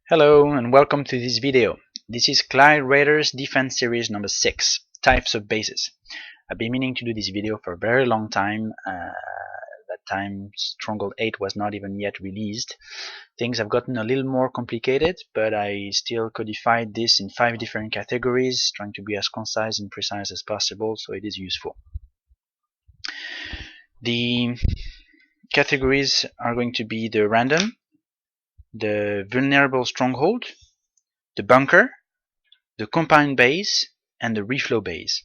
Hello and welcome to this video. This is Clyde Raiders Defense Series number 6, Types of Bases. I've been meaning to do this video for a very long time. That time Stronghold 8 was not even yet released. Things have gotten a little more complicated, but I still codified this in 5 different categories, trying to be as concise and precise as possible, so it is useful. The categories are going to be the random, the vulnerable stronghold, the bunker, the compound base, and the reflow base.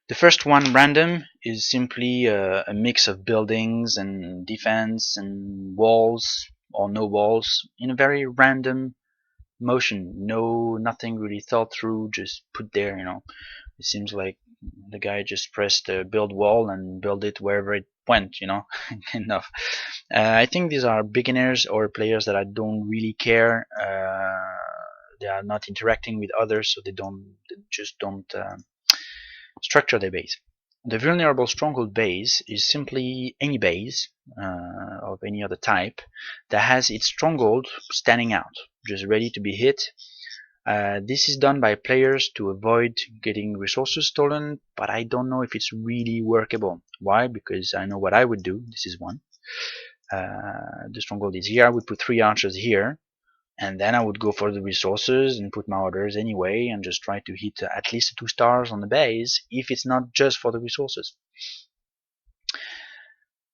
The first one, random, is simply a mix of buildings and defense and walls or no walls in a very random motion. Nothing really thought through, just put there, It seems like the guy just pressed build wall and build it wherever it went, kind of. I think these are beginners or players that I don't really care. They are not interacting with others, so they just don't structure their base. The vulnerable stronghold base is simply any base of any other type that has its stronghold standing out, just ready to be hit. This is done by players to avoid getting resources stolen, but I don't know if it's really workable. Why? Because I know what I would do. This is one. The stronghold is here. I would put 3 archers here, and then I would go for the resources and put my orders anyway and just try to hit at least 2 stars on the base if it's not just for the resources.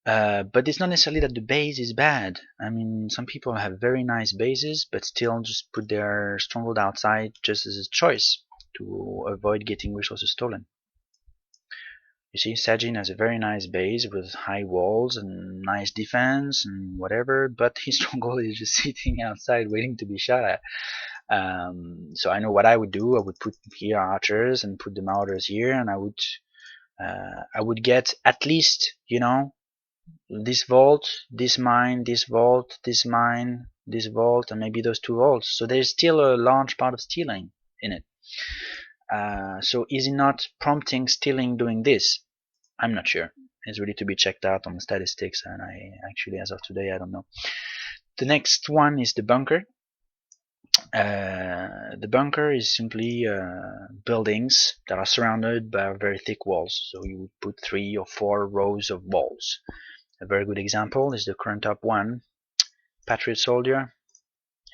But it's not necessarily that the base is bad. I mean, some people have very nice bases but still just put their stronghold outside just as a choice to avoid getting resources stolen. You see, Sajin has a very nice base with high walls and nice defense and whatever, but his stronghold is just sitting outside waiting to be shot at. So I know what I would do. I would put here archers and put the mortars here, and I would get at least, this vault, this mine, this vault, this mine, this vault, and maybe those 2 vaults. So there's still a large part of stealing in it. So is it not prompting stealing doing this? I'm not sure. It's really to be checked out on the statistics, and I actually, as of today, I don't know. The next one is the bunker. The bunker is simply buildings that are surrounded by very thick walls. So you would put 3 or 4 rows of walls. A very good example is the current top one, Patriot Soldier.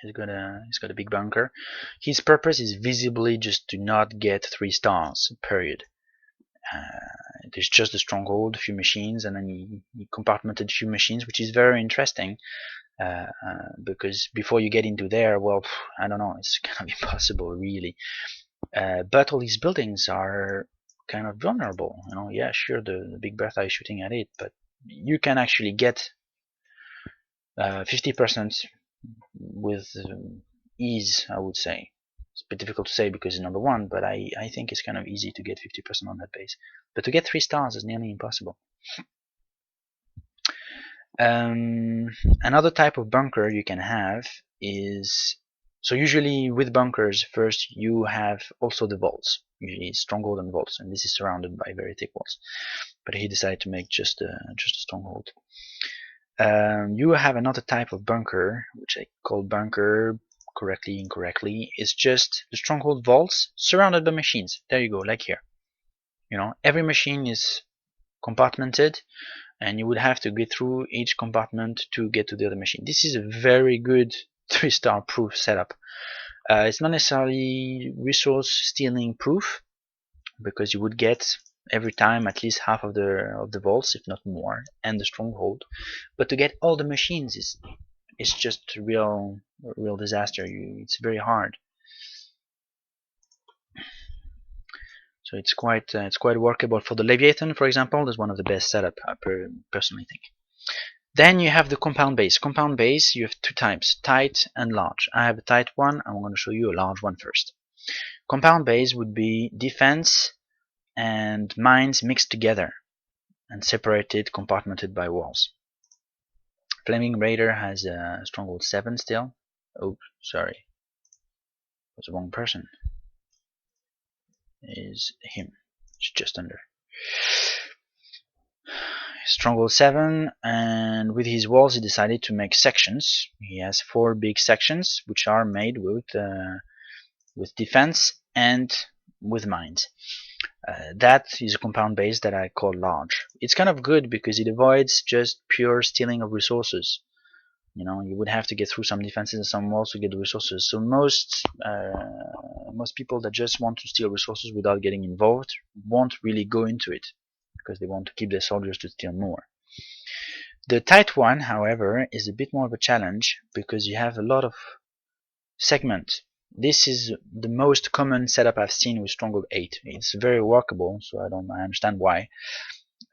He's got a big bunker. His purpose is visibly just to not get 3 stars, period. There's just a stronghold, a few machines, and then he compartmented a few machines, which is very interesting. Because before you get into there, well, I don't know, it's kind of impossible, really. But all these buildings are kind of vulnerable. Yeah, sure, the big Bertha is shooting at it, but you can actually get 50% with ease, I would say. It's a bit difficult to say because it's number 1, but I think it's kind of easy to get 50% on that base. But to get 3 stars is nearly impossible. Another type of bunker you can have is, so usually with bunkers, first you have also the vaults, usually stronghold and vaults, and this is surrounded by very thick walls. But he decided to make just a stronghold. You have another type of bunker, which I call bunker correctly, incorrectly. It's just the stronghold vaults surrounded by machines. There you go, like here. Every machine is compartmented, and you would have to get through each compartment to get to the other machine. This is a very good 3-star proof setup. It's not necessarily resource stealing proof, because you would get every time at least half of the vaults, if not more, and the stronghold. But to get all the machines is just a real disaster. It's very hard. So it's quite workable. For the Leviathan, for example, is one of the best setup, I personally think. Then you have the compound base. Compound base, you have 2 types, tight and large. I have a tight one. I'm going to show you a large one first. Compound base would be defense and mines mixed together and separated, compartmented by walls. Flaming Raider has a Stronghold 7 still. Oh, sorry. It was the wrong person. Is him. It's just under. Stronghold 7, and with his walls he decided to make sections. He has 4 big sections which are made with defense and with mines. That is a compound base that I call large. It's kind of good because it avoids just pure stealing of resources. You would have to get through some defenses and some walls to get the resources. So most people that just want to steal resources without getting involved won't really go into it because they want to keep their soldiers to steal more. The tight one, however, is a bit more of a challenge because you have a lot of segments. This is the most common setup I've seen with Stronghold 8. It's very workable, so I understand why.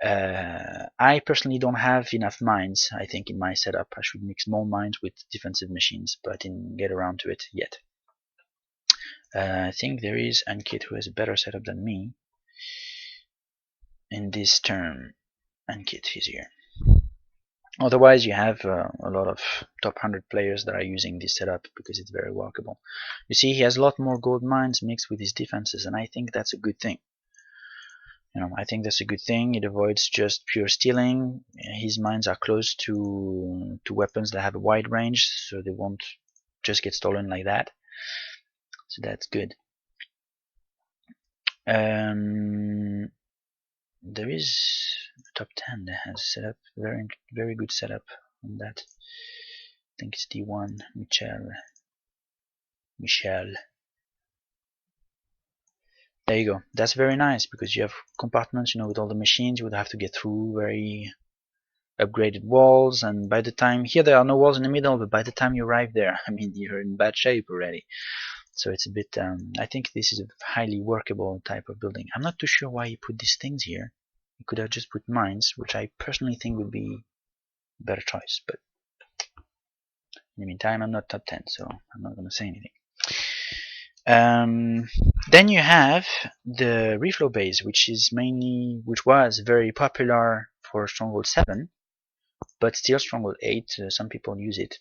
I personally don't have enough mines, I think, in my setup. I should mix more mines with defensive machines, but I didn't get around to it yet. I think there is Ankit who has a better setup than me in this term. Ankit, he's here. Otherwise, you have a lot of top 100 players that are using this setup because it's very workable. You see, he has a lot more gold mines mixed with his defenses, and I think that's a good thing. I think that's a good thing. It avoids just pure stealing. His mines are close to weapons that have a wide range, so they won't just get stolen like that. So that's good. There is a top 10 that has set up very good setup on that. I think it's D1 Michel. There you go. That's very nice because you have compartments, with all the machines. You would have to get through very upgraded walls, and by the time here there are no walls in the middle, but by the time you arrive there, you're in bad shape already. So it's a bit. I think this is a highly workable type of building. I'm not too sure why he put these things here. He could have just put mines, which I personally think would be a better choice. But in the meantime, I'm not top 10, so I'm not going to say anything. Then you have the Reflow Base, which was very popular for Stronghold 7, but still Stronghold 8, some people use it.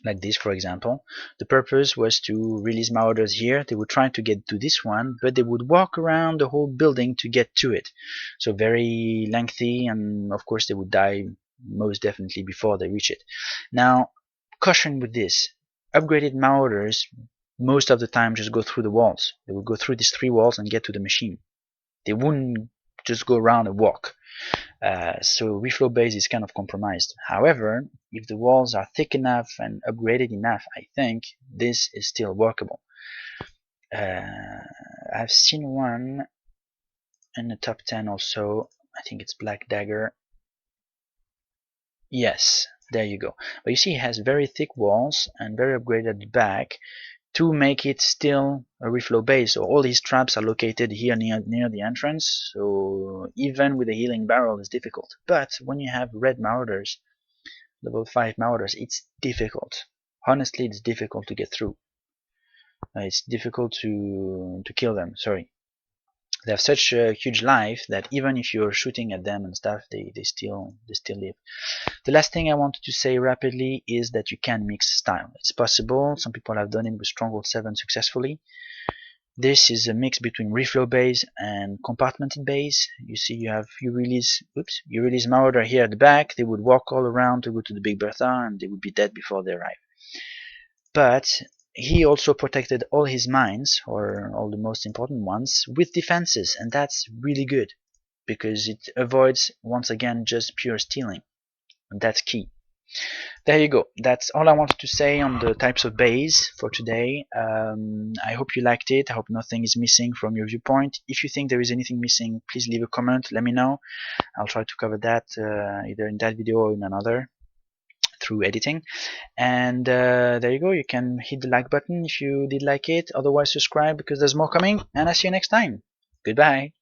Like this, for example. The purpose was to release marauders here. They would try to get to this one, but they would walk around the whole building to get to it. So very lengthy, and of course they would die most definitely before they reach it. Now, caution with this. Upgraded marauders most of the time just go through the walls. They would go through these 3 walls and get to the machine. They wouldn't just go around and walk. So Reflow Base is kind of compromised. However, if the walls are thick enough and upgraded enough, I think this is still workable. I've seen one in the top 10 also. I think it's Black Dagger. Yes, there you go. But you see, it has very thick walls and very upgraded at the back to make it still a reflow base. So all these traps are located here near the entrance, so even with a healing barrel it's difficult. But when you have red marauders, level 5 marauders, it's difficult. Honestly, it's difficult to get through. It's difficult to kill them, sorry. They have such a huge life that even if you're shooting at them and stuff, they still live. The last thing I wanted to say rapidly is that you can mix style. It's possible. Some people have done it with Stronghold 7 successfully. This is a mix between reflow base and compartmented base. You see, you release Marauder here at the back. They would walk all around to go to the Big Bertha, and they would be dead before they arrive. But he also protected all his mines, or all the most important ones, with defenses, and that's really good because it avoids, once again, just pure stealing. And that's key. There you go. That's all I wanted to say on the types of base for today. I hope you liked it. I hope nothing is missing from your viewpoint. If you think there is anything missing, please leave a comment. Let me know. I'll try to cover that either in that video or in another through editing. And there you go. You can hit the like button if you did like it. Otherwise, subscribe because there's more coming. And I'll see you next time. Goodbye.